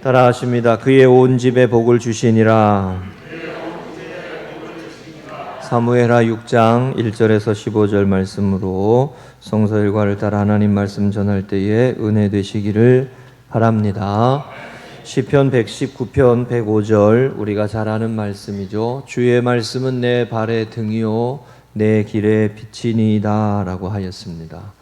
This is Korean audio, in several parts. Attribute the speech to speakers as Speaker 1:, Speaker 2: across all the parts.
Speaker 1: 따라하십니다. 그의 온 집에 복을 주시니라. 사무엘하 6장 1절에서 15절 말씀으로 성서 일과를 따라 하나님 말씀 전할 때에 은혜 되시기를 바랍니다. 시편 119편 105절 우리가 잘 아는 말씀이죠. 주의 말씀은 내 발의 등이요 내 길의 빛이니이다 라고 하였습니다.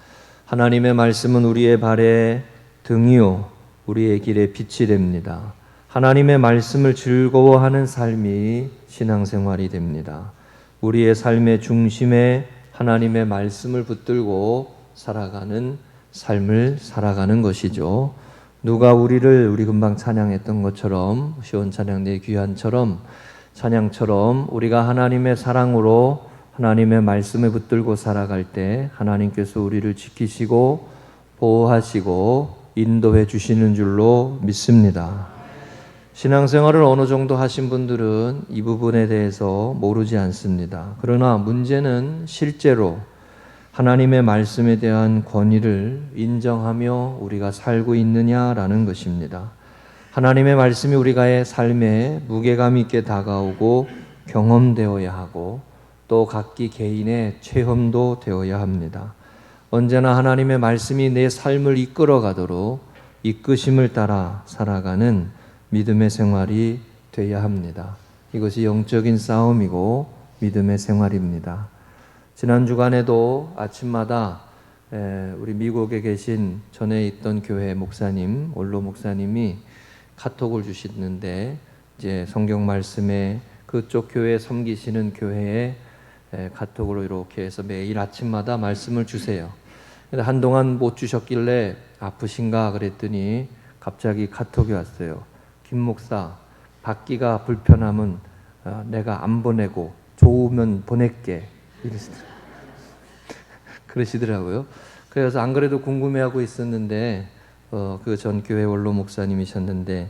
Speaker 1: 하나님의 말씀은 우리의 발의 등이요 우리의 길의 빛이 됩니다. 하나님의 말씀을 즐거워하는 삶이 신앙생활이 됩니다. 우리의 삶의 중심에 하나님의 말씀을 붙들고 살아가는 삶을 살아가는 것이죠. 누가 우리 금방 찬양했던 것처럼 시온 찬양 내 귀한처럼 찬양처럼 우리가 하나님의 사랑으로 하나님의 말씀을 붙들고 살아갈 때 하나님께서 우리를 지키시고 보호하시고 인도해 주시는 줄로 믿습니다. 신앙생활을 어느 정도 하신 분들은 이 부분에 대해서 모르지 않습니다. 그러나 문제는 실제로 하나님의 말씀에 대한 권위를 인정하며 우리가 살고 있느냐라는 것입니다. 하나님의 말씀이 우리가의 삶에 무게감 있게 다가오고 경험되어야 하고 또 각기 개인의 체험도 되어야 합니다. 언제나 하나님의 말씀이 내 삶을 이끌어 가도록 이끄심을 따라 살아가는 믿음의 생활이 되어야 합니다. 이것이 영적인 싸움이고 믿음의 생활입니다. 지난 주간에도 아침마다 우리 미국에 계신 전에 있던 교회 목사님, 원로 목사님이 카톡을 주시는데 이제 성경 말씀에 그쪽 교회 섬기시는 교회에 카톡으로 이렇게 해서 매일 아침마다 말씀을 주세요. 한동안 못 주셨길래 아프신가 그랬더니 갑자기 카톡이 왔어요. 김 목사, 받기가 불편하면 내가 안 보내고 좋으면 보낼게. 그러시더라고요. 그래서 안 그래도 궁금해하고 있었는데 그 전 교회 원로 목사님이셨는데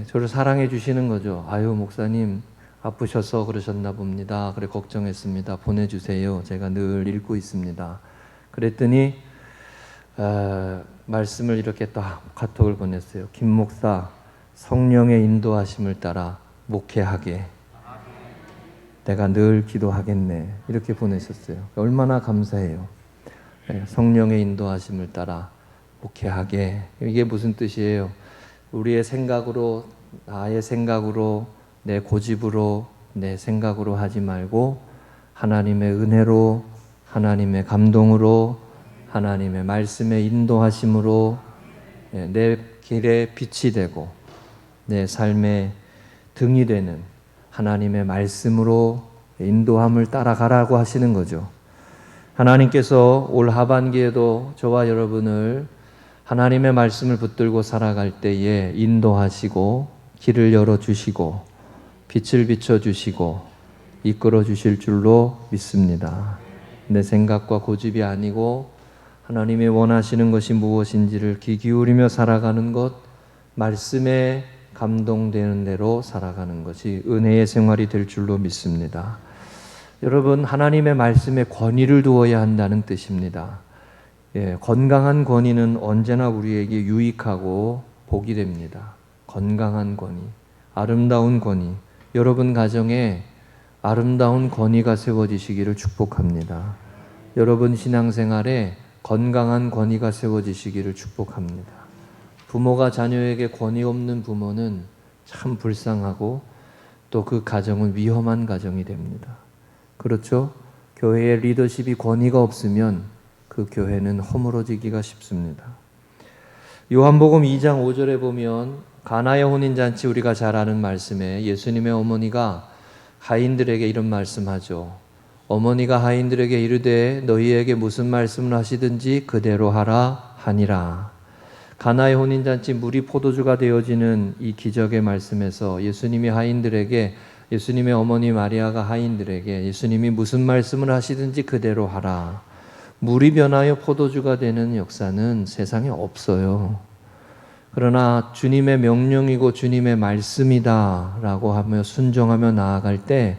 Speaker 1: 저를 사랑해 주시는 거죠. 아유 목사님 아프셔서 그러셨나 봅니다. 그래 걱정했습니다. 보내주세요. 제가 늘 읽고 있습니다. 그랬더니 말씀을 이렇게 딱 카톡을 보냈어요. 김 목사 성령의 인도하심을 따라 목회하게 내가 늘 기도하겠네. 이렇게 보내셨어요. 얼마나 감사해요. 성령의 인도하심을 따라 목회하게. 이게 무슨 뜻이에요? 우리의 생각으로 나의 생각으로 내 고집으로 내 생각으로 하지 말고 하나님의 은혜로 하나님의 감동으로 하나님의 말씀의 인도하심으로 내 길에 빛이 되고 내 삶의 등이 되는 하나님의 말씀으로 인도함을 따라가라고 하시는 거죠. 하나님께서 올 하반기에도 저와 여러분을 하나님의 말씀을 붙들고 살아갈 때에 인도하시고 길을 열어주시고 빛을 비춰주시고 이끌어 주실 줄로 믿습니다. 내 생각과 고집이 아니고 하나님이 원하시는 것이 무엇인지를 귀 기울이며 살아가는 것, 말씀에 감동되는 대로 살아가는 것이 은혜의 생활이 될 줄로 믿습니다. 여러분, 하나님의 말씀에 권위를 두어야 한다는 뜻입니다. 건강한 권위는 언제나 우리에게 유익하고 복이 됩니다. 건강한 권위, 아름다운 권위, 여러분 가정에 아름다운 권위가 세워지시기를 축복합니다. 여러분 신앙생활에 건강한 권위가 세워지시기를 축복합니다. 부모가 자녀에게 권위 없는 부모는 참 불쌍하고 또 그 가정은 위험한 가정이 됩니다. 그렇죠? 교회의 리더십이 권위가 없으면 그 교회는 허물어지기가 쉽습니다. 요한복음 2장 5절에 보면 가나의 혼인잔치 우리가 잘 아는 말씀에 예수님의 어머니가 하인들에게 이런 말씀하죠. 어머니가 하인들에게 이르되 너희에게 무슨 말씀을 하시든지 그대로 하라 하니라. 가나의 혼인잔치 물이 포도주가 되어지는 이 기적의 말씀에서 예수님이 하인들에게 예수님의 어머니 마리아가 하인들에게 예수님이 무슨 말씀을 하시든지 그대로 하라. 물이 변하여 포도주가 되는 역사는 세상에 없어요. 그러나 주님의 명령이고 주님의 말씀이다 라고 하며 순종하며 나아갈 때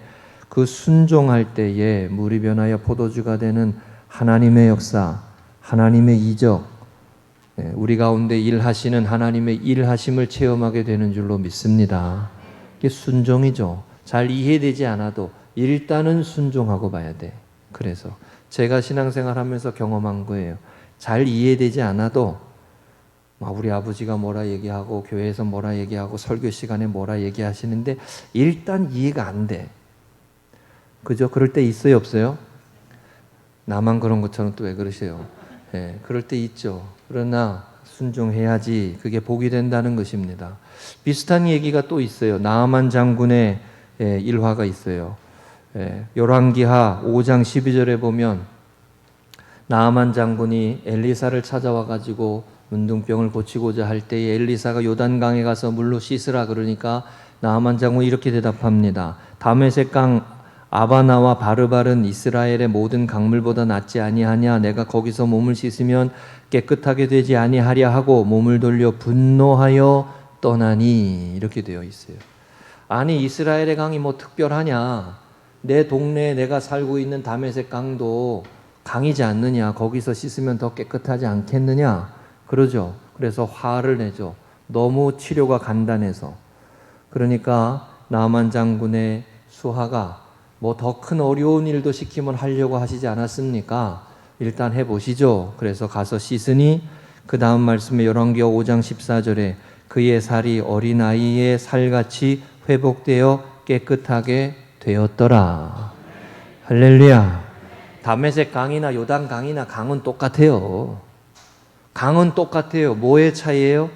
Speaker 1: 그 순종할 때에 물이 변하여 포도주가 되는 하나님의 역사, 하나님의 이적, 우리 가운데 일하시는 하나님의 일하심을 체험하게 되는 줄로 믿습니다. 이게 순종이죠. 잘 이해되지 않아도 일단은 순종하고 봐야 돼. 그래서 제가 신앙생활 하면서 경험한 거예요. 잘 이해되지 않아도 우리 아버지가 뭐라 얘기하고 교회에서 뭐라 얘기하고 설교 시간에 뭐라 얘기하시는데 일단 이해가 안 돼. 그죠? 그럴 때 있어요, 없어요? 나만 그런 것처럼 또 왜 그러세요? 그럴 때 있죠. 그러나 순종해야지 그게 복이 된다는 것입니다. 비슷한 얘기가 또 있어요. 나아만 장군의 일화가 있어요. 열왕기하 5장 12절에 보면 나아만 장군이 엘리사를 찾아와 가지고 문둥병을 고치고자 할 때에 엘리사가 요단강에 가서 물로 씻으라 그러니까 나아만 장군이 이렇게 대답합니다. 다메섹 강 아바나와 바르발은 이스라엘의 모든 강물보다 낫지 아니하냐. 내가 거기서 몸을 씻으면 깨끗하게 되지 아니하랴 하고 몸을 돌려 분노하여 떠나니. 이렇게 되어 있어요. 아니 이스라엘의 강이 뭐 특별하냐. 내 동네에 내가 살고 있는 다메섹 강도 강이지 않느냐. 거기서 씻으면 더 깨끗하지 않겠느냐. 그러죠. 그래서 화를 내죠. 너무 치료가 간단해서. 그러니까 나아만 장군의 수하가 뭐 더 큰 어려운 일도 시키면 하려고 하시지 않았습니까? 일단 해보시죠. 그래서 가서 씻으니 그 다음 말씀에 열왕기하 5장 14절에 그의 살이 어린아이의 살같이 회복되어 깨끗하게 되었더라. 할렐루야. 다메섹 강이나 요단 강이나 강은 똑같아요. 강은 똑같아요. 뭐의 차이예요?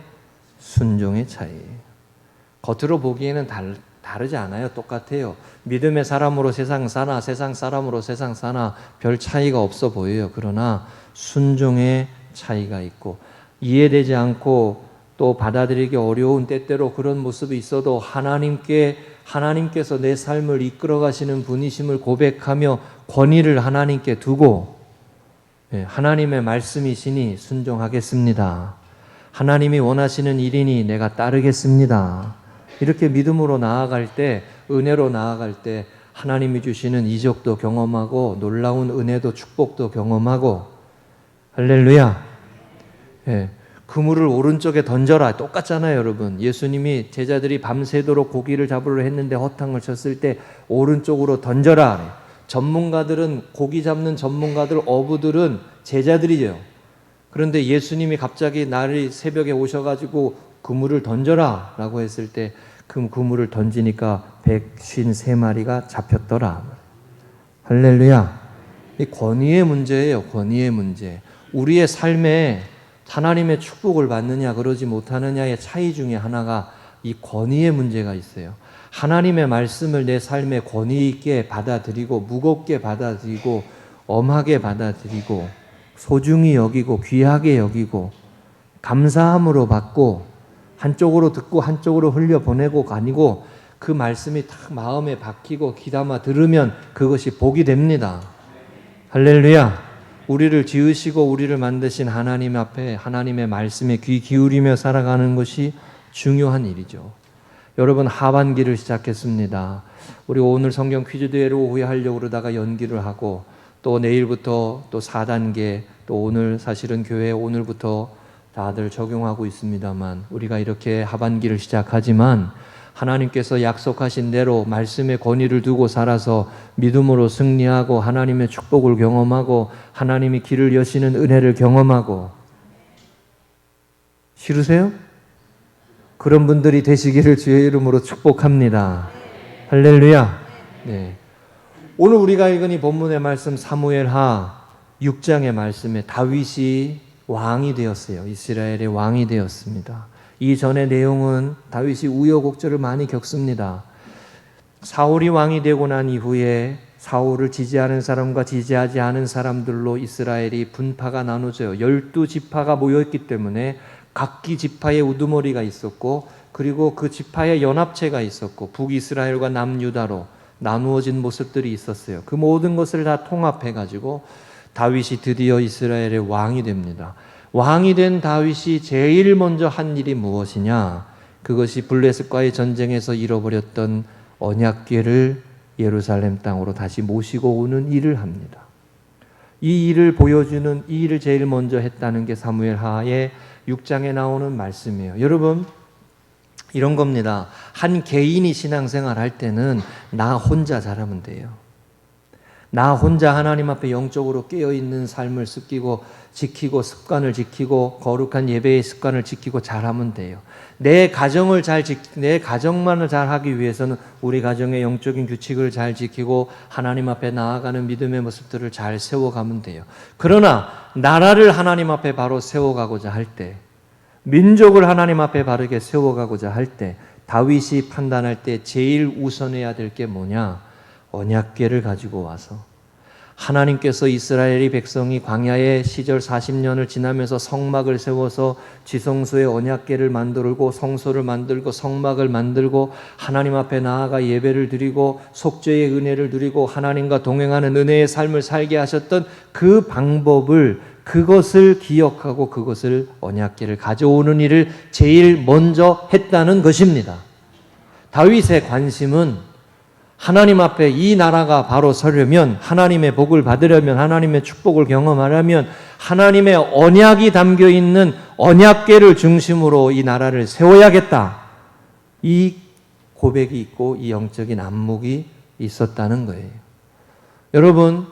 Speaker 1: 순종의 차이예요. 겉으로 보기에는 다르지 않아요. 똑같아요. 믿음의 사람으로 세상 사나 세상 사람으로 세상 사나 별 차이가 없어 보여요. 그러나 순종의 차이가 있고 이해되지 않고 또 받아들이기 어려운 때때로 그런 모습이 있어도 하나님께서 내 삶을 이끌어 가시는 분이심을 고백하며 권위를 하나님께 두고 하나님의 말씀이시니 순종하겠습니다. 하나님이 원하시는 일이니 내가 따르겠습니다. 이렇게 믿음으로 나아갈 때, 은혜로 나아갈 때 하나님이 주시는 이적도 경험하고 놀라운 은혜도 축복도 경험하고 할렐루야. 그물을 오른쪽에 던져라. 똑같잖아요, 여러분. 예수님이 제자들이 밤새도록 고기를 잡으려 했는데 허탕을 쳤을 때 오른쪽으로 던져라. 전문가들은 고기 잡는 전문가들, 어부들은 제자들이죠. 그런데 예수님이 갑자기 날이 새벽에 오셔가지고 그물을 던져라 라고 했을 때 그 그물을 던지니까 153마리가 잡혔더라. 할렐루야. 이 권위의 문제예요. 권위의 문제. 우리의 삶에 하나님의 축복을 받느냐 그러지 못하느냐의 차이 중에 하나가 이 권위의 문제가 있어요. 하나님의 말씀을 내 삶에 권위 있게 받아들이고 무겁게 받아들이고 엄하게 받아들이고 소중히 여기고 귀하게 여기고 감사함으로 받고 한쪽으로 듣고 한쪽으로 흘려보내고 아니고 그 말씀이 딱 마음에 박히고 귀담아 들으면 그것이 복이 됩니다. 할렐루야. 우리를 지으시고 우리를 만드신 하나님 앞에 하나님의 말씀에 귀 기울이며 살아가는 것이 중요한 일이죠. 여러분 하반기를 시작했습니다. 우리 오늘 성경 퀴즈 대회를 오후에 하려고 그러다가 연기를 하고 또 내일부터 또 4단계 또 오늘 사실은 교회 오늘부터 다들 적용하고 있습니다만 우리가 이렇게 하반기를 시작하지만 하나님께서 약속하신 대로 말씀의 권위를 두고 살아서 믿음으로 승리하고 하나님의 축복을 경험하고 하나님이 길을 여시는 은혜를 경험하고 싫으세요? 그런 분들이 되시기를 주의 이름으로 축복합니다. 할렐루야. 네. 오늘 우리가 읽은 이 본문의 말씀 사무엘하 6장의 말씀에 다윗이 왕이 되었어요. 이스라엘의 왕이 되었습니다. 이전의 내용은 다윗이 우여곡절을 많이 겪습니다. 사울이 왕이 되고 난 이후에 사울을 지지하는 사람과 지지하지 않은 사람들로 이스라엘이 분파가 나눠져요. 12지파가 모여있기 때문에 각기 지파의 우두머리가 있었고 그리고 그 지파의 연합체가 있었고 북이스라엘과 남유다로 나누어진 모습들이 있었어요. 그 모든 것을 다 통합해가지고 다윗이 드디어 이스라엘의 왕이 됩니다. 왕이 된 다윗이 제일 먼저 한 일이 무엇이냐? 그것이 블레셋과의 전쟁에서 잃어버렸던 언약궤를 예루살렘 땅으로 다시 모시고 오는 일을 합니다. 이 일을 보여주는, 이 일을 제일 먼저 했다는 게 사무엘하의 6장에 나오는 말씀이에요. 여러분, 이런 겁니다. 한 개인이 신앙생활 할 때는 나 혼자 잘하면 돼요. 나 혼자 하나님 앞에 영적으로 깨어있는 삶을 지키고 습관을 지키고 거룩한 예배의 습관을 지키고 잘하면 돼요. 내 가정만을 잘 하기 위해서는 우리 가정의 영적인 규칙을 잘 지키고 하나님 앞에 나아가는 믿음의 모습들을 잘 세워가면 돼요. 그러나 나라를 하나님 앞에 바로 세워가고자 할 때, 민족을 하나님 앞에 바르게 세워가고자 할 때, 다윗이 판단할 때 제일 우선해야 될 게 뭐냐? 언약궤를 가지고 와서 하나님께서 이스라엘의 백성이 광야의 시절 40년을 지나면서 성막을 세워서 지성소의 언약궤를 만들고 성소를 만들고 성막을 만들고 하나님 앞에 나아가 예배를 드리고 속죄의 은혜를 누리고 하나님과 동행하는 은혜의 삶을 살게 하셨던 그 방법을, 그것을 기억하고 그것을 언약궤를 가져오는 일을 제일 먼저 했다는 것입니다. 다윗의 관심은 하나님 앞에 이 나라가 바로 서려면, 하나님의 복을 받으려면, 하나님의 축복을 경험하려면 하나님의 언약이 담겨있는 언약궤를 중심으로 이 나라를 세워야겠다. 이 고백이 있고 이 영적인 안목이 있었다는 거예요. 여러분,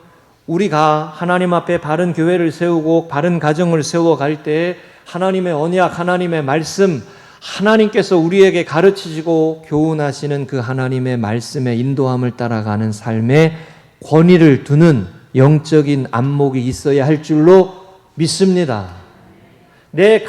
Speaker 1: 우리가 하나님 앞에 바른 교회를 세우고 바른 가정을 세워갈 때 하나님의 언약, 하나님의 말씀, 하나님께서 우리에게 가르치시고 교훈하시는 그 하나님의 말씀의 인도함을 따라가는 삶에 권위를 두는 영적인 안목이 있어야 할 줄로 믿습니다. 내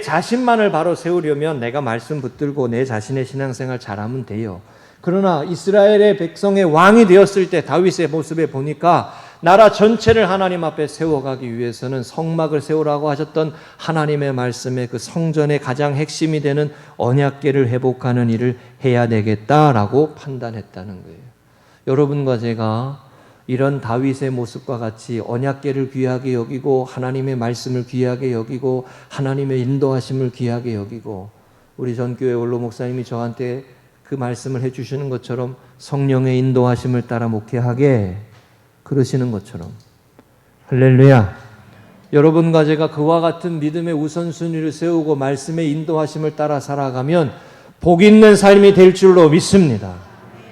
Speaker 1: 자신만을 바로 세우려면 내가 말씀 붙들고 내 자신의 신앙생활 잘하면 돼요. 그러나 이스라엘의 백성의 왕이 되었을 때 다윗의 모습에 보니까 나라 전체를 하나님 앞에 세워가기 위해서는 성막을 세우라고 하셨던 하나님의 말씀의 그 성전의 가장 핵심이 되는 언약궤를 회복하는 일을 해야 되겠다라고 판단했다는 거예요. 여러분과 제가 이런 다윗의 모습과 같이 언약궤를 귀하게 여기고 하나님의 말씀을 귀하게 여기고 하나님의 인도하심을 귀하게 여기고, 우리 전교회 원로 목사님이 저한테 그 말씀을 해주시는 것처럼 성령의 인도하심을 따라 목회하게 그러시는 것처럼, 할렐루야. 여러분과 제가 그와 같은 믿음의 우선순위를 세우고 말씀의 인도하심을 따라 살아가면 복 있는 삶이 될 줄로 믿습니다.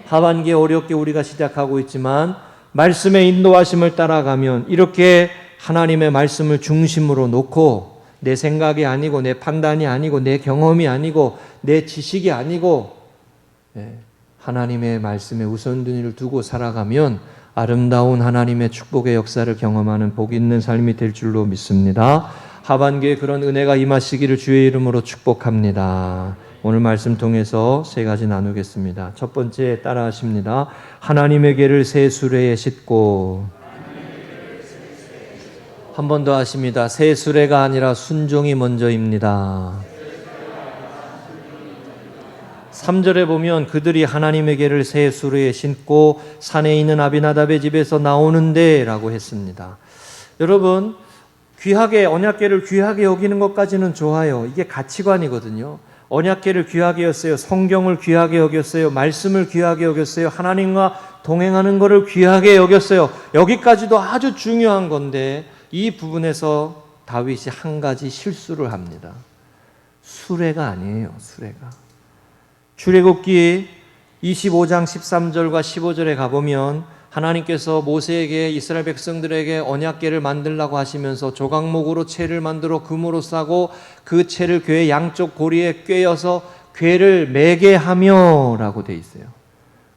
Speaker 1: 하반기에 어렵게 우리가 시작하고 있지만 말씀의 인도하심을 따라가면 이렇게 하나님의 말씀을 중심으로 놓고 내 생각이 아니고 내 판단이 아니고 내 경험이 아니고 내 지식이 아니고 하나님의 말씀에 우선순위를 두고 살아가면 아름다운 하나님의 축복의 역사를 경험하는 복 있는 삶이 될 줄로 믿습니다. 하반기에 그런 은혜가 임하시기를 주의 이름으로 축복합니다. 오늘 말씀 통해서 세 가지 나누겠습니다. 첫 번째 따라하십니다. 하나님의 궤를 새 수레에 싣고, 한 번 더 하십니다. 새 수레가 아니라 순종이 먼저입니다. 3절에 보면 그들이 하나님의 궤를 새 수레에 싣고 산에 있는 아비나답의 집에서 나오는데 라고 했습니다. 여러분, 귀하게, 언약궤를 귀하게 여기는 것까지는 좋아요. 이게 가치관이거든요. 언약궤를 귀하게 여겼어요. 성경을 귀하게 여겼어요. 말씀을 귀하게 여겼어요. 하나님과 동행하는 것을 귀하게 여겼어요. 여기까지도 아주 중요한 건데 이 부분에서 다윗이 한 가지 실수를 합니다. 수레가 아니에요. 수레가. 출애굽기 25장 13절과 15절에 가보면 하나님께서 모세에게 이스라엘 백성들에게 언약궤를 만들라고 하시면서 조각목으로 채를 만들어 금으로 싸고 그 채를 궤의 양쪽 고리에 꿰어서 궤를 매게 하며 라고 돼 있어요.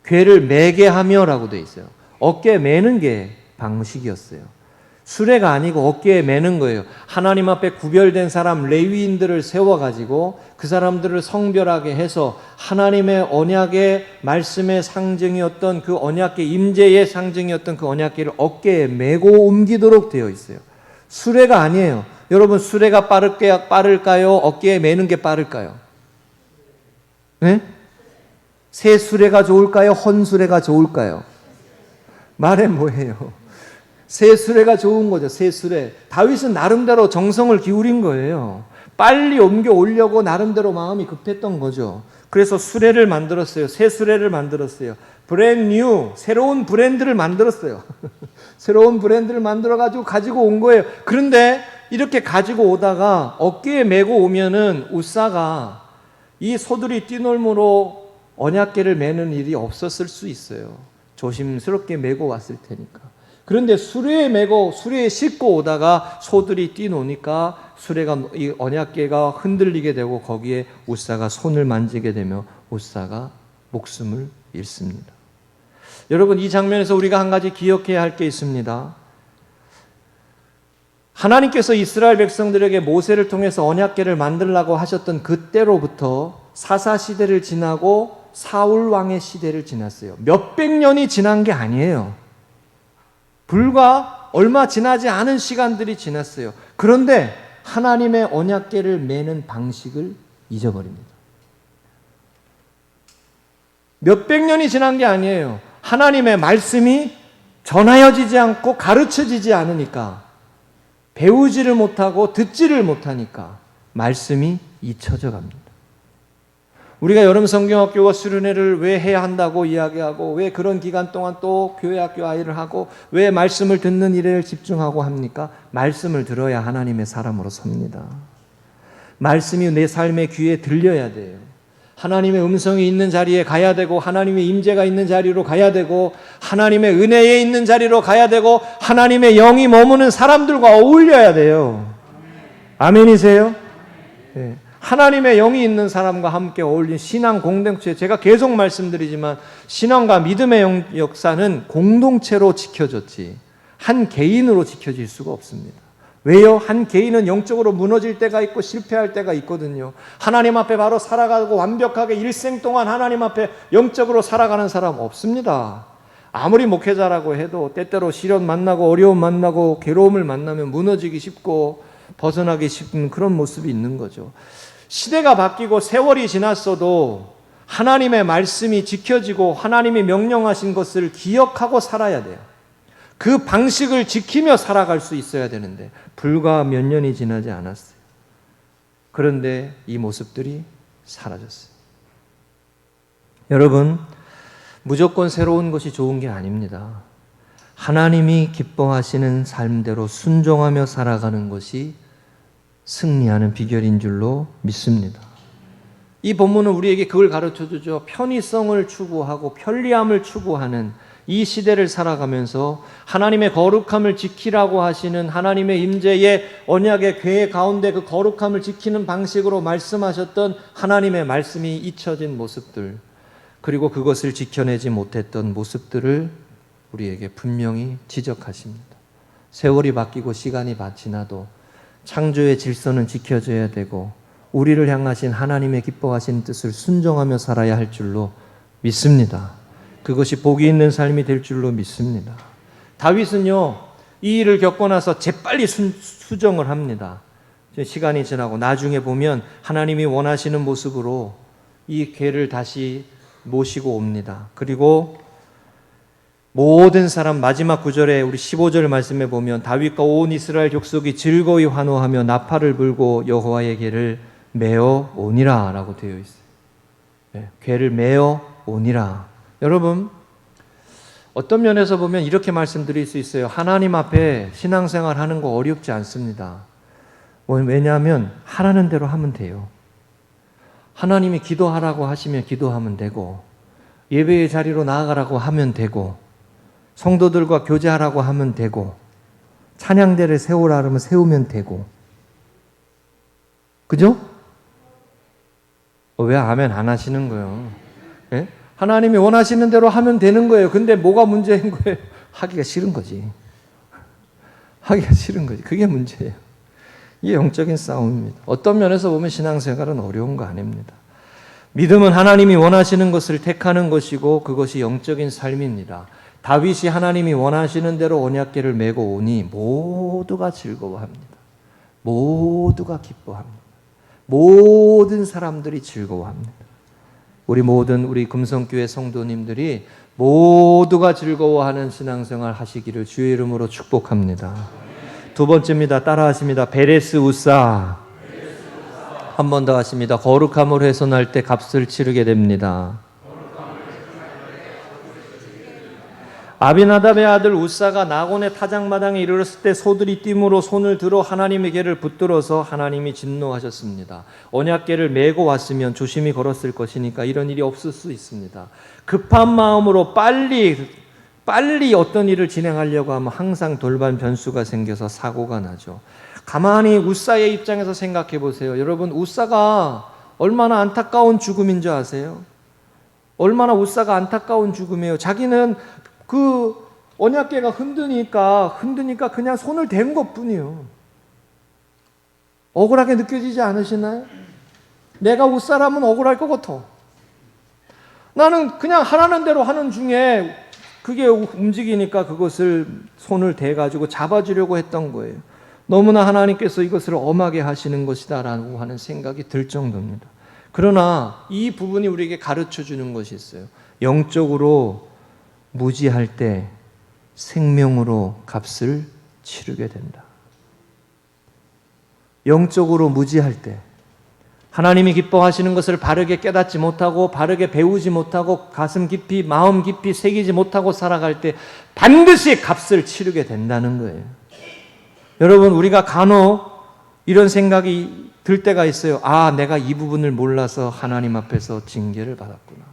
Speaker 1: 궤를 매게 하며 라고 돼 있어요. 어깨에 매는 게 방식이었어요. 수레가 아니고 어깨에 매는 거예요. 하나님 앞에 구별된 사람 레위인들을 세워가지고 그 사람들을 성별하게 해서 하나님의 언약의 말씀의 상징이었던 그 언약궤 임재의 상징이었던 그 언약궤를 어깨에 메고 옮기도록 되어 있어요. 수레가 아니에요. 여러분, 수레가 빠를까요? 어깨에 매는 게 빠를까요? 네? 새 수레가 좋을까요? 헌 수레가 좋을까요? 말해 뭐예요? 새 수레가 좋은 거죠. 새 수레. 다윗은 나름대로 정성을 기울인 거예요. 빨리 옮겨 오려고 나름대로 마음이 급했던 거죠. 그래서 수레를 만들었어요. 새 수레를 만들었어요. 브랜뉴, 새로운 브랜드를 만들었어요. 새로운 브랜드를 만들어가지고 가지고 온 거예요. 그런데 이렇게 가지고 오다가 어깨에 메고 오면은 우사가 이 소들이 뛰놀므로 언약궤를 매는 일이 없었을 수 있어요. 조심스럽게 메고 왔을 테니까. 그런데 수레에 메고 수레에 싣고 오다가 소들이 뛰노니까 수레가 이 언약궤가 흔들리게 되고 거기에 우사가 손을 만지게 되며 우사가 목숨을 잃습니다. 여러분, 이 장면에서 우리가 한 가지 기억해야 할 게 있습니다. 하나님께서 이스라엘 백성들에게 모세를 통해서 언약궤를 만들라고 하셨던 그때로부터 사사시대를 지나고 사울 왕의 시대를 지났어요. 몇백 년이 지난 게 아니에요. 불과 얼마 지나지 않은 시간들이 지났어요. 그런데 하나님의 언약궤를 매는 방식을 잊어버립니다. 몇백 년이 지난 게 아니에요. 하나님의 말씀이 전하여지지 않고 가르쳐지지 않으니까, 배우지를 못하고 듣지를 못하니까 말씀이 잊혀져 갑니다. 우리가 여름 성경학교와 수련회를 왜 해야 한다고 이야기하고, 왜 그런 기간 동안 또 교회학교 아이를 하고, 왜 말씀을 듣는 일에 집중하고 합니까? 말씀을 들어야 하나님의 사람으로 섭니다. 말씀이 내 삶의 귀에 들려야 돼요. 하나님의 음성이 있는 자리에 가야 되고, 하나님의 임재가 있는 자리로 가야 되고, 하나님의 은혜에 있는 자리로 가야 되고, 하나님의 영이 머무는 사람들과 어울려야 돼요. 아멘이세요? 네. 하나님의 영이 있는 사람과 함께 어울린 신앙 공동체, 제가 계속 말씀드리지만 신앙과 믿음의 역사는 공동체로 지켜졌지 한 개인으로 지켜질 수가 없습니다. 왜요? 한 개인은 영적으로 무너질 때가 있고 실패할 때가 있거든요. 하나님 앞에 바로 살아가고 완벽하게 일생 동안 하나님 앞에 영적으로 살아가는 사람 없습니다. 아무리 목회자라고 해도 때때로 시련 만나고 어려움 만나고 괴로움을 만나면 무너지기 쉽고 벗어나기 쉽은 그런 모습이 있는 거죠. 시대가 바뀌고 세월이 지났어도 하나님의 말씀이 지켜지고 하나님이 명령하신 것을 기억하고 살아야 돼요. 그 방식을 지키며 살아갈 수 있어야 되는데 불과 몇 년이 지나지 않았어요. 그런데 이 모습들이 사라졌어요. 여러분, 무조건 새로운 것이 좋은 게 아닙니다. 하나님이 기뻐하시는 삶대로 순종하며 살아가는 것이 승리하는 비결인 줄로 믿습니다. 이 본문은 우리에게 그걸 가르쳐주죠. 편의성을 추구하고 편리함을 추구하는 이 시대를 살아가면서 하나님의 거룩함을 지키라고 하시는 하나님의 임재의 언약의 궤 가운데 그 거룩함을 지키는 방식으로 말씀하셨던 하나님의 말씀이 잊혀진 모습들, 그리고 그것을 지켜내지 못했던 모습들을 우리에게 분명히 지적하십니다. 세월이 바뀌고 시간이 지나도 창조의 질서는 지켜져야 되고 우리를 향하신 하나님의 기뻐하신 뜻을 순종하며 살아야 할 줄로 믿습니다. 그것이 복이 있는 삶이 될 줄로 믿습니다. 다윗은요, 이 일을 겪고 나서 재빨리 수정을 합니다. 시간이 지나고 나중에 보면 하나님이 원하시는 모습으로 이 궤를 다시 모시고 옵니다. 그리고 모든 사람, 마지막 구절에 우리 15절 말씀에 보면 다윗과 온 이스라엘 족속이 즐거이 환호하며 나팔을 불고 여호와의 궤를 메어 오니라 라고 되어 있어요. 네, 궤를 메어 오니라. 여러분, 어떤 면에서 보면 이렇게 말씀드릴 수 있어요. 하나님 앞에 신앙생활 하는 거 어렵지 않습니다. 왜냐하면 하라는 대로 하면 돼요. 하나님이 기도하라고 하시면 기도하면 되고, 예배의 자리로 나아가라고 하면 되고, 성도들과 교제하라고 하면 되고, 찬양대를 세우라 하면 세우면 되고, 그죠? 왜 아멘 안 하시는 거예요? 예? 하나님이 원하시는 대로 하면 되는 거예요. 근데 뭐가 문제인 거예요? 하기가 싫은 거지. 하기가 싫은 거지. 그게 문제예요. 이게 영적인 싸움입니다. 어떤 면에서 보면 신앙생활은 어려운 거 아닙니다. 믿음은 하나님이 원하시는 것을 택하는 것이고 그것이 영적인 삶입니다. 다윗이 하나님이 원하시는 대로 언약궤를 메고 오니 모두가 즐거워합니다. 모두가 기뻐합니다. 모든 사람들이 즐거워합니다. 우리 모든 우리 금성교회 성도님들이 모두가 즐거워하는 신앙생활 하시기를 주의 이름으로 축복합니다. 두 번째입니다. 따라하십니다. 베레스 우사. 한 번 더 하십니다. 거룩함으로 훼손할 때 값을 치르게 됩니다. 아비나답의 아들 우사가 나곤의 타작마당에 이르렀을 때 소들이 띠므로 손을 들어 하나님의 궤를 붙들어서 하나님이 진노하셨습니다. 언약궤를 메고 왔으면 조심히 걸었을 것이니까 이런 일이 없을 수 있습니다. 급한 마음으로 빨리 어떤 일을 진행하려고 하면 항상 돌발 변수가 생겨서 사고가 나죠. 가만히 우사의 입장에서 생각해 보세요. 여러분, 우사가 얼마나 안타까운 죽음인 줄 아세요? 얼마나 우사가 안타까운 죽음이에요. 자기는 그 언약궤가 흔드니까 그냥 손을 댄 것뿐이요. 억울하게 느껴지지 않으시나요? 내가 우사라면 억울할 것 같아. 나는 그냥 하라는 대로 하는 중에 그게 움직이니까 그것을 손을 대가지고 잡아주려고 했던 거예요. 너무나 하나님께서 이것을 엄하게 하시는 것이다라고 하는 생각이 들 정도입니다. 그러나 이 부분이 우리에게 가르쳐 주는 것이 있어요. 영적으로 무지할 때 생명으로 값을 치르게 된다. 영적으로 무지할 때 하나님이 기뻐하시는 것을 바르게 깨닫지 못하고 바르게 배우지 못하고 가슴 깊이 마음 깊이 새기지 못하고 살아갈 때 반드시 값을 치르게 된다는 거예요. 여러분, 우리가 간혹 이런 생각이 들 때가 있어요. 아, 내가 이 부분을 몰라서 하나님 앞에서 징계를 받았구나.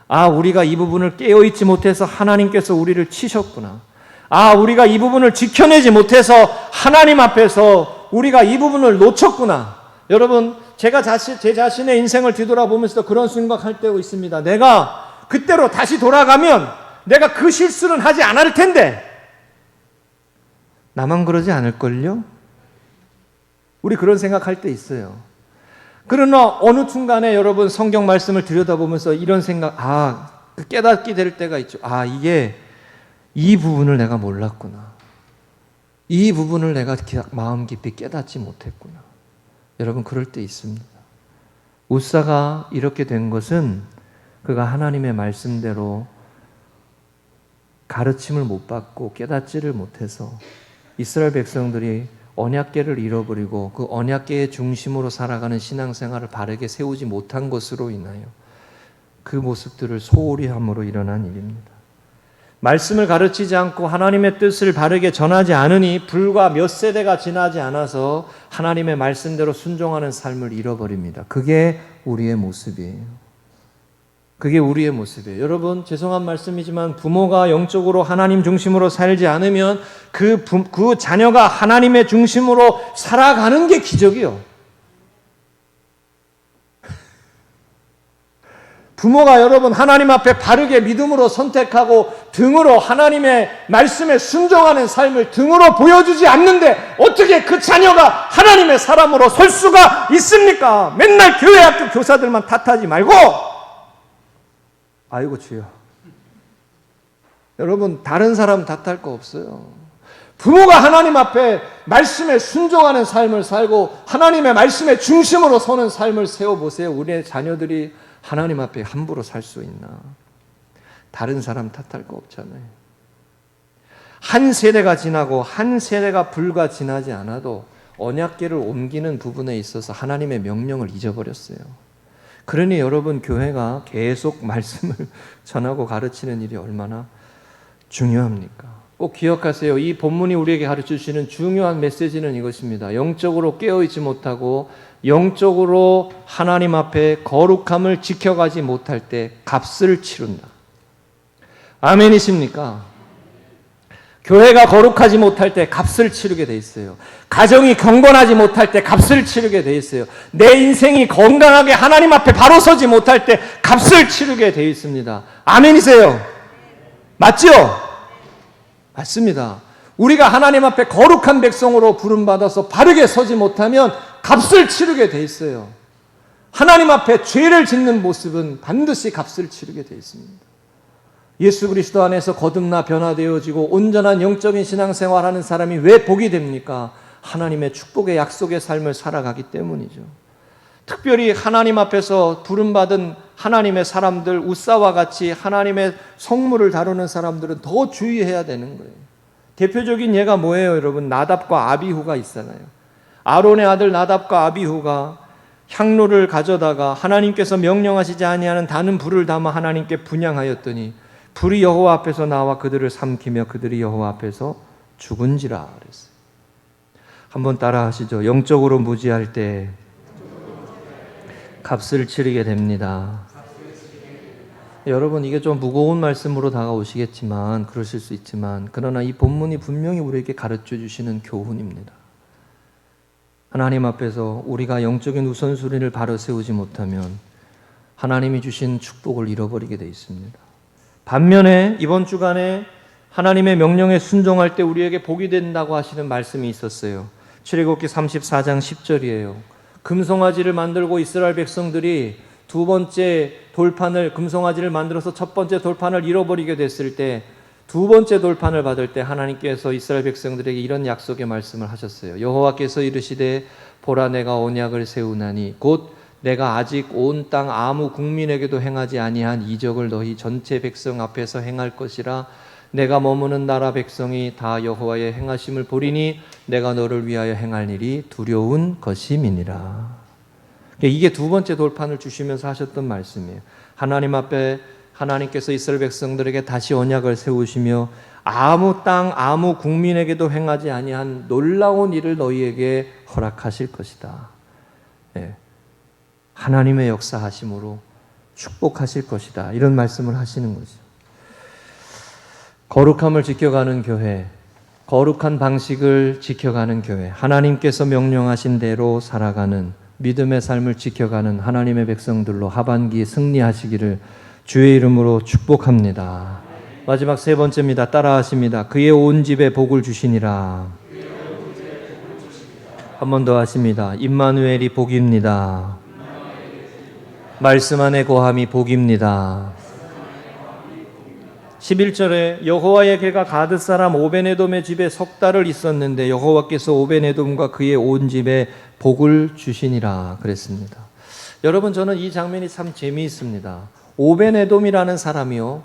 Speaker 1: 아, 우리가 이 부분을 깨어있지 못해서 하나님께서 우리를 치셨구나. 아, 우리가 이 부분을 지켜내지 못해서 하나님 앞에서 우리가 이 부분을 놓쳤구나. 여러분, 제가 제 자신의 인생을 뒤돌아보면서 그런 생각할 때가 있습니다. 내가 그때로 다시 돌아가면 내가 그 실수는 하지 않을 텐데. 나만 그러지 않을걸요? 우리 그런 생각할 때 있어요. 그러나 어느 순간에 여러분 성경 말씀을 들여다보면서 이런 생각, 그 깨닫게 될 때가 있죠. 이게 이 부분을 내가 몰랐구나. 이 부분을 내가 마음 깊이 깨닫지 못했구나. 여러분, 그럴 때 있습니다. 우사가 이렇게 된 것은 그가 하나님의 말씀대로 가르침을 못 받고 깨닫지를 못해서 이스라엘 백성들이 언약궤를 잃어버리고 그 언약궤의 중심으로 살아가는 신앙생활을 바르게 세우지 못한 것으로 인하여 그 모습들을 소홀히 함으로 일어난 일입니다. 말씀을 가르치지 않고 하나님의 뜻을 바르게 전하지 않으니 불과 몇 세대가 지나지 않아서 하나님의 말씀대로 순종하는 삶을 잃어버립니다. 그게 우리의 모습이에요. 그게 우리의 모습이에요. 여러분, 죄송한 말씀이지만 부모가 영적으로 하나님 중심으로 살지 않으면 그 자녀가 하나님의 중심으로 살아가는 게 기적이요. 부모가 여러분 하나님 앞에 바르게 믿음으로 선택하고 등으로 하나님의 말씀에 순종하는 삶을 등으로 보여주지 않는데 어떻게 그 자녀가 하나님의 사람으로 설 수가 있습니까? 맨날 교회 학교 교사들만 탓하지 말고 아이고 주여. 여러분, 다른 사람 탓할 거 없어요. 부모가 하나님 앞에 말씀에 순종하는 삶을 살고 하나님의 말씀에 중심으로 서는 삶을 세워보세요. 우리의 자녀들이 하나님 앞에 함부로 살 수 있나? 다른 사람 탓할 거 없잖아요. 한 세대가 지나고 한 세대가 불과 지나지 않아도 언약궤를 옮기는 부분에 있어서 하나님의 명령을 잊어버렸어요. 그러니 여러분, 교회가 계속 말씀을 전하고 가르치는 일이 얼마나 중요합니까? 꼭 기억하세요. 이 본문이 우리에게 가르쳐주시는 중요한 메시지는 이것입니다. 영적으로 깨어있지 못하고 영적으로 하나님 앞에 거룩함을 지켜가지 못할 때 값을 치른다. 아멘이십니까? 교회가 거룩하지 못할 때 값을 치르게 돼 있어요. 가정이 경건하지 못할 때 값을 치르게 돼 있어요. 내 인생이 건강하게 하나님 앞에 바로 서지 못할 때 값을 치르게 돼 있습니다. 아멘이세요? 맞죠? 맞습니다. 우리가 하나님 앞에 거룩한 백성으로 부름받아서 바르게 서지 못하면 값을 치르게 돼 있어요. 하나님 앞에 죄를 짓는 모습은 반드시 값을 치르게 돼 있습니다. 예수 그리스도 안에서 거듭나 변화되어지고 온전한 영적인 신앙생활하는 사람이 왜 복이 됩니까? 하나님의 축복의 약속의 삶을 살아가기 때문이죠. 특별히 하나님 앞에서 부름받은 하나님의 사람들, 우사와 같이 하나님의 성물을 다루는 사람들은 더 주의해야 되는 거예요. 대표적인 예가 뭐예요, 여러분? 나답과 아비후가 있잖아요. 아론의 아들 나답과 아비후가 향로를 가져다가 하나님께서 명령하시지 아니하는 다른 불을 담아 하나님께 분향하였더니 불이 여호와 앞에서 나와 그들을 삼키며 그들이 여호와 앞에서 죽은지라 그랬어요. 한번 따라 하시죠. 영적으로 무지할 때 값을 치르게 됩니다. 여러분, 이게 좀 무거운 말씀으로 다가오시겠지만, 그러실 수 있지만, 그러나 이 본문이 분명히 우리에게 가르쳐 주시는 교훈입니다. 하나님 앞에서 우리가 영적인 우선순위를 바로 세우지 못하면 하나님이 주신 축복을 잃어버리게 돼 있습니다. 반면에 이번 주간에 하나님의 명령에 순종할 때 우리에게 복이 된다고 하시는 말씀이 있었어요. 출애굽기 34장 10절이에요. 금송아지를 만들고 이스라엘 백성들이 두 번째 돌판을, 금송아지를 만들어서 첫 번째 돌판을 잃어버리게 됐을 때 두 번째 돌판을 받을 때 하나님께서 이스라엘 백성들에게 이런 약속의 말씀을 하셨어요. 여호와께서 이르시되 보라 내가 언약을 세우나니 곧 내가 아직 온 땅 아무 국민에게도 행하지 아니한 이적을 너희 전체 백성 앞에서 행할 것이라. 내가 머무는 나라 백성이 다 여호와의 행하심을 보리니 내가 너를 위하여 행할 일이 두려운 것임이니라. 이게 두 번째 돌판을 주시면서 하셨던 말씀이에요. 하나님 앞에 하나님께서 이스라엘 백성들에게 다시 언약을 세우시며 아무 땅 아무 국민에게도 행하지 아니한 놀라운 일을 너희에게 허락하실 것이다. 예. 하나님의 역사하심으로 축복하실 것이다. 이런 말씀을 하시는 거죠. 거룩함을 지켜가는 교회, 거룩한 방식을 지켜가는 교회, 하나님께서 명령하신 대로 살아가는 믿음의 삶을 지켜가는 하나님의 백성들로 하반기 승리하시기를 주의 이름으로 축복합니다. 마지막 세 번째입니다. 따라하십니다. 그의 온 집에 복을 주시니라. 한 번 더 하십니다. 임마누엘이 복입니다. 말씀 안에 거함이 복입니다. 11절에 여호와의 개가 가드 사람 오베네돔의 집에 석 달을 있었는데 여호와께서 오베네돔과 그의 온 집에 복을 주시니라 그랬습니다. 여러분, 저는 이 장면이 참 재미있습니다. 오베네돔이라는 사람이요,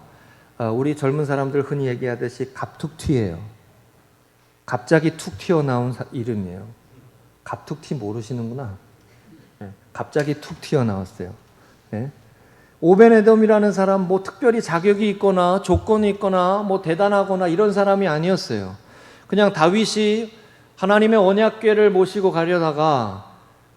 Speaker 1: 우리 젊은 사람들 흔히 얘기하듯이 갑툭튀예요. 갑자기 툭 튀어나온 이름이에요. 갑툭튀 모르시는구나. 네, 갑자기 툭 튀어나왔어요. 네. 오베네돔이라는 사람 뭐 특별히 자격이 있거나 조건이 있거나 뭐 대단하거나 이런 사람이 아니었어요. 그냥 다윗이 하나님의 언약궤를 모시고 가려다가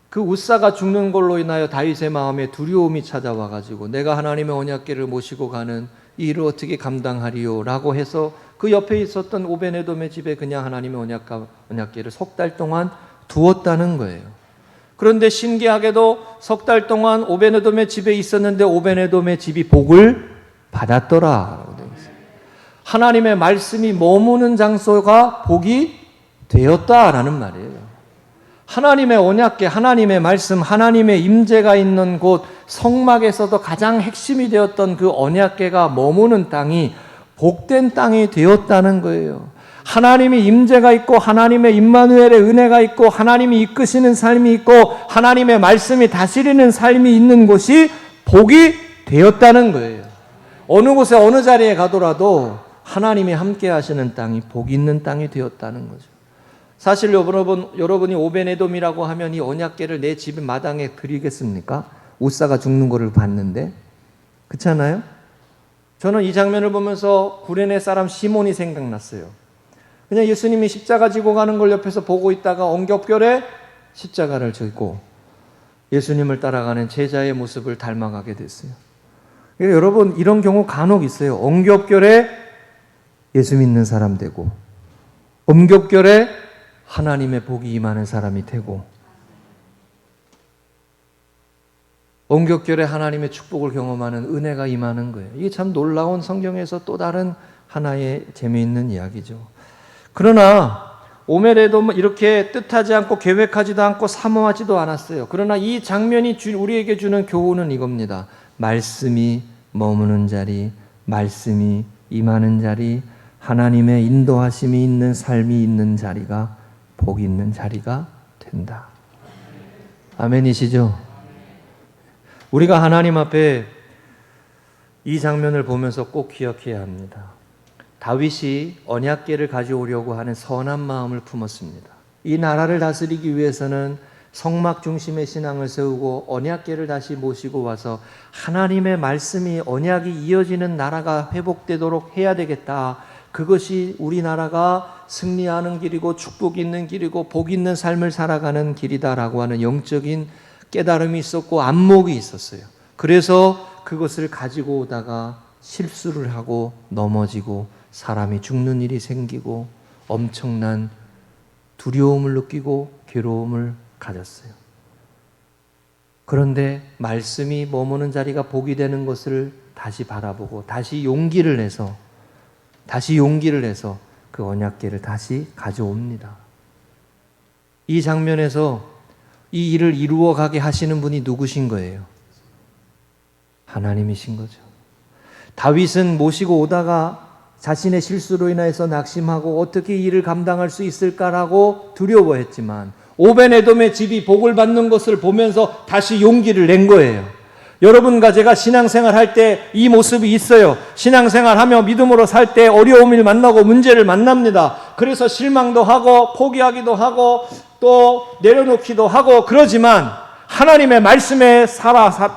Speaker 1: 그 웃사가 죽는 걸로 인하여 다윗의 마음에 두려움이 찾아와 가지고 내가 하나님의 언약궤를 모시고 가는 이 일을 어떻게 감당하리요 라고 해서 그 옆에 있었던 오베네돔의 집에 그냥 하나님의 언약궤를 석 달 동안 두었다는 거예요. 그런데 신기하게도 석 달 동안 오베네돔의 집에 있었는데 오베네돔의 집이 복을 받았더라. 하나님의 말씀이 머무는 장소가 복이 되었다라는 말이에요. 하나님의 언약궤, 하나님의 말씀, 하나님의 임재가 있는 곳, 성막에서도 가장 핵심이 되었던 그 언약궤가 머무는 땅이 복된 땅이 되었다는 거예요. 하나님의 임재가 있고 하나님의 임마누엘의 은혜가 있고 하나님이 이끄시는 삶이 있고 하나님의 말씀이 다스리는 삶이 있는 곳이 복이 되었다는 거예요. 어느 곳에 어느 자리에 가더라도 하나님이 함께 하시는 땅이 복 있는 땅이 되었다는 거죠. 사실 여러분이 오베네돔이라고 하면 이 언약궤를 내 집 마당에 드리겠습니까? 웃사가 죽는 거를 봤는데. 그렇잖아요? 저는 이 장면을 보면서 구레네 사람 시몬이 생각났어요. 그냥 예수님이 십자가 지고 가는 걸 옆에서 보고 있다가 엉겹결에 십자가를 져고 예수님을 따라가는 제자의 모습을 닮아가게 됐어요. 그러니까 여러분, 이런 경우 간혹 있어요. 엉겹결에 예수 믿는 사람 되고 엉겹결에 하나님의 복이 임하는 사람이 되고 엉겹결에 하나님의 축복을 경험하는 은혜가 임하는 거예요. 이게 참 놀라운 성경에서 또 다른 하나의 재미있는 이야기죠. 그러나 오메네돔은 이렇게 뜻하지 않고 계획하지도 않고 사모하지도 않았어요. 그러나 이 장면이 우리에게 주는 교훈은 이겁니다. 말씀이 머무는 자리, 말씀이 임하는 자리, 하나님의 인도하심이 있는 삶이 있는 자리가 복 있는 자리가 된다. 아멘이시죠? 우리가 하나님 앞에 이 장면을 보면서 꼭 기억해야 합니다. 다윗이 언약궤를 가져오려고 하는 선한 마음을 품었습니다. 이 나라를 다스리기 위해서는 성막 중심의 신앙을 세우고 언약궤를 다시 모시고 와서 하나님의 말씀이 언약이 이어지는 나라가 회복되도록 해야 되겠다. 그것이 우리나라가 승리하는 길이고 축복 있는 길이고 복 있는 삶을 살아가는 길이다라고 하는 영적인 깨달음이 있었고 안목이 있었어요. 그래서 그것을 가지고 오다가 실수를 하고 넘어지고 사람이 죽는 일이 생기고 엄청난 두려움을 느끼고 괴로움을 가졌어요. 그런데 말씀이 머무는 자리가 복이 되는 것을 다시 바라보고 다시 용기를 내서 그 언약궤를 다시 가져옵니다. 이 장면에서 이 일을 이루어 가게 하시는 분이 누구신 거예요? 하나님이신 거죠. 다윗은 모시고 오다가 자신의 실수로 인해서 낙심하고 어떻게 이 일을 감당할 수 있을까라고 두려워했지만 오벤에돔의 집이 복을 받는 것을 보면서 다시 용기를 낸 거예요. 여러분과 제가 신앙생활 할 때 이 모습이 있어요. 신앙생활 하며 믿음으로 살 때 어려움을 만나고 문제를 만납니다. 그래서 실망도 하고 포기하기도 하고 또 내려놓기도 하고 그러지만 하나님의 말씀에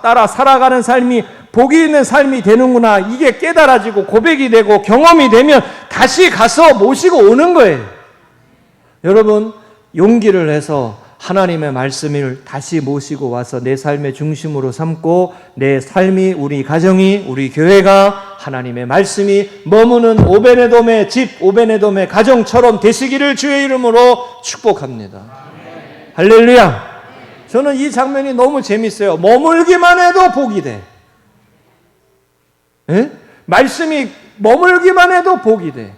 Speaker 1: 따라 살아가는 삶이 복이 있는 삶이 되는구나. 이게 깨달아지고 고백이 되고 경험이 되면 다시 가서 모시고 오는 거예요. 여러분, 용기를 내서 하나님의 말씀을 다시 모시고 와서 내 삶의 중심으로 삼고 내 삶이, 우리 가정이, 우리 교회가 하나님의 말씀이 머무는 오베네돔의 집, 오베네돔의 가정처럼 되시기를 주의 이름으로 축복합니다. 할렐루야. 저는 이 장면이 너무 재밌어요. 머물기만 해도 복이 돼. 에? 말씀이 머물기만 해도 복이 돼.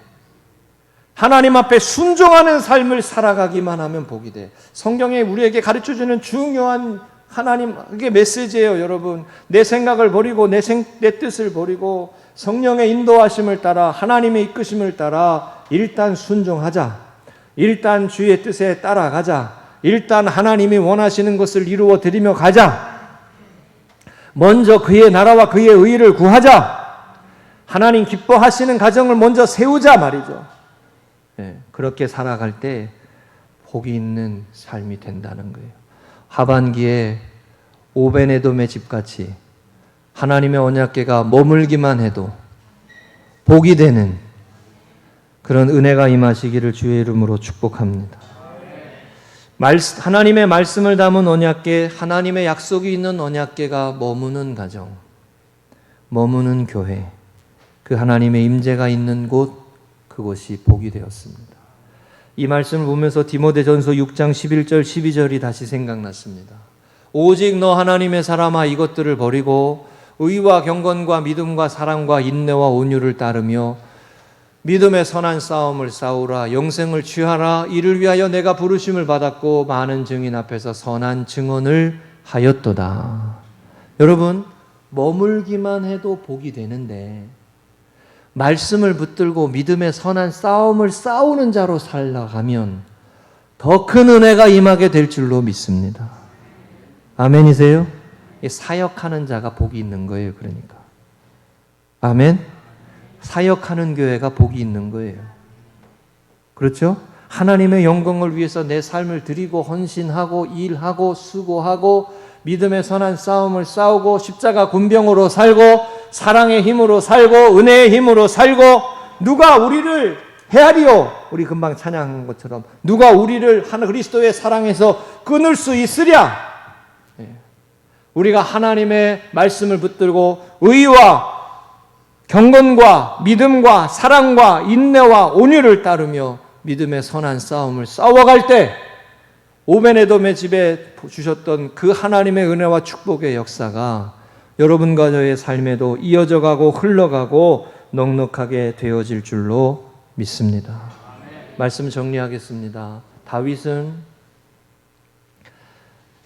Speaker 1: 하나님 앞에 순종하는 삶을 살아가기만 하면 복이 돼. 성경에 우리에게 가르쳐주는 중요한 하나님, 그게 메시지예요, 여러분. 내 생각을 버리고 내 뜻을 버리고 성령의 인도하심을 따라 하나님의 이끄심을 따라 일단 순종하자. 일단 주의 뜻에 따라가자. 일단 하나님이 원하시는 것을 이루어 드리며 가자. 먼저 그의 나라와 그의 의를 구하자. 하나님 기뻐하시는 가정을 먼저 세우자 말이죠. 네, 그렇게 살아갈 때 복이 있는 삶이 된다는 거예요. 하반기에 오베네돔의 집같이 하나님의 언약궤가 머물기만 해도 복이 되는 그런 은혜가 임하시기를 주의 이름으로 축복합니다. 하나님의 말씀을 담은 언약궤, 하나님의 약속이 있는 언약궤가 머무는 가정, 머무는 교회, 그 하나님의 임재가 있는 곳, 그것이 복이 되었습니다. 이 말씀을 보면서 디모데전서 6장 11절 12절이 다시 생각났습니다. 오직 너 하나님의 사람아 이것들을 버리고 의와 경건과 믿음과 사랑과 인내와 온유를 따르며 믿음의 선한 싸움을 싸우라. 영생을 취하라. 이를 위하여 내가 부르심을 받았고 많은 증인 앞에서 선한 증언을 하였도다. 여러분, 머물기만 해도 복이 되는데 말씀을 붙들고 믿음의 선한 싸움을 싸우는 자로 살아가면 더 큰 은혜가 임하게 될 줄로 믿습니다. 아멘이세요? 사역하는 자가 복이 있는 거예요. 그러니까 아멘. 사역하는 교회가 복이 있는 거예요. 그렇죠? 하나님의 영광을 위해서 내 삶을 드리고 헌신하고 일하고 수고하고 믿음의 선한 싸움을 싸우고 십자가 군병으로 살고 사랑의 힘으로 살고 은혜의 힘으로 살고 누가 우리를 헤아리오, 우리 금방 찬양한 것처럼 누가 우리를 그리스도의 사랑에서 끊을 수 있으랴. 우리가 하나님의 말씀을 붙들고 의와 경건과 믿음과 사랑과 인내와 온유를 따르며 믿음의 선한 싸움을 싸워갈 때 오베네돔의 집에 주셨던 그 하나님의 은혜와 축복의 역사가 여러분과 저의 삶에도 이어져 가고 흘러가고 넉넉하게 되어질 줄로 믿습니다. 말씀 정리하겠습니다. 다윗은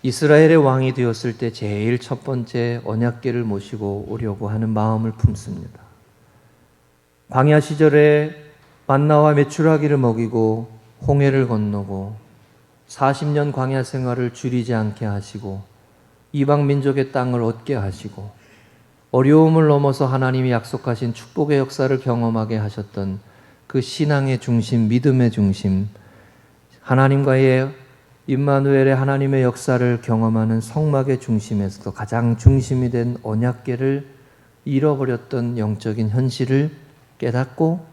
Speaker 1: 이스라엘의 왕이 되었을 때 제일 첫 번째 언약궤를 모시고 오려고 하는 마음을 품습니다. 광야 시절에 만나와 메추라기를 먹이고 홍해를 건너고 40년 광야 생활을 줄이지 않게 하시고 이방 민족의 땅을 얻게 하시고 어려움을 넘어서 하나님이 약속하신 축복의 역사를 경험하게 하셨던 그 신앙의 중심, 믿음의 중심, 하나님과의 임마누엘의 하나님의 역사를 경험하는 성막의 중심에서도 가장 중심이 된 언약궤를 잃어버렸던 영적인 현실을 깨닫고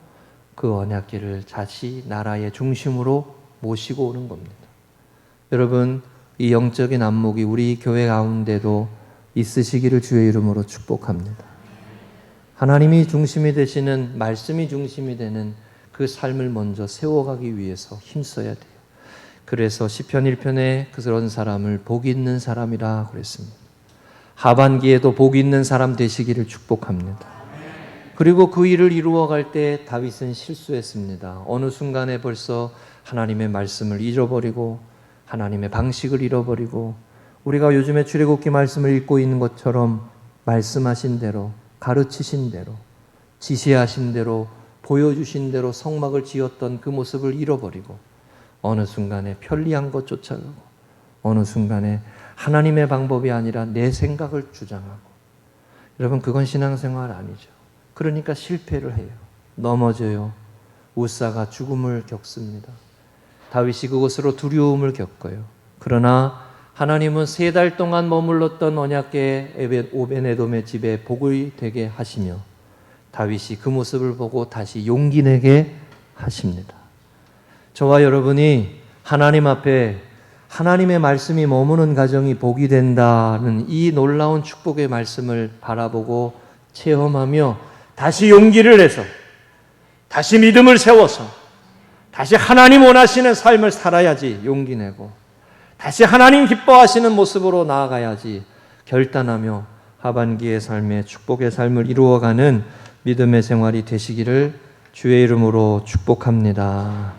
Speaker 1: 그 언약궤를 다시 나라의 중심으로 모시고 오는 겁니다. 여러분, 이 영적인 안목이 우리 교회 가운데도 있으시기를 주의 이름으로 축복합니다. 하나님이 중심이 되시는, 말씀이 중심이 되는 그 삶을 먼저 세워가기 위해서 힘써야 돼요. 그래서 시편 1편에 그런 사람을 복 있는 사람이라 그랬습니다. 하반기에도 복 있는 사람 되시기를 축복합니다. 그리고 그 일을 이루어갈 때 다윗은 실수했습니다. 어느 순간에 벌써 하나님의 말씀을 잃어버리고 하나님의 방식을 잃어버리고 우리가 요즘에 출애굽기 말씀을 읽고 있는 것처럼 말씀하신 대로, 가르치신 대로, 지시하신 대로, 보여주신 대로 성막을 지었던 그 모습을 잃어버리고 어느 순간에 편리한 것 쫓아가고 어느 순간에 하나님의 방법이 아니라 내 생각을 주장하고, 여러분, 그건 신앙생활 아니죠. 그러니까 실패를 해요. 넘어져요. 우사가 죽음을 겪습니다. 다윗이 그것으로 두려움을 겪어요. 그러나 하나님은 3달 동안 머물렀던 언약궤 오베네돔의 집에 복이 되게 하시며 다윗이 그 모습을 보고 다시 용기 내게 하십니다. 저와 여러분이 하나님 앞에 하나님의 말씀이 머무는 가정이 복이 된다는 이 놀라운 축복의 말씀을 바라보고 체험하며 다시 용기를 내서 다시 믿음을 세워서 다시 하나님 원하시는 삶을 살아야지 용기 내고 다시 하나님 기뻐하시는 모습으로 나아가야지 결단하며 하반기의 삶의 축복의 삶을 이루어가는 믿음의 생활이 되시기를 주의 이름으로 축복합니다.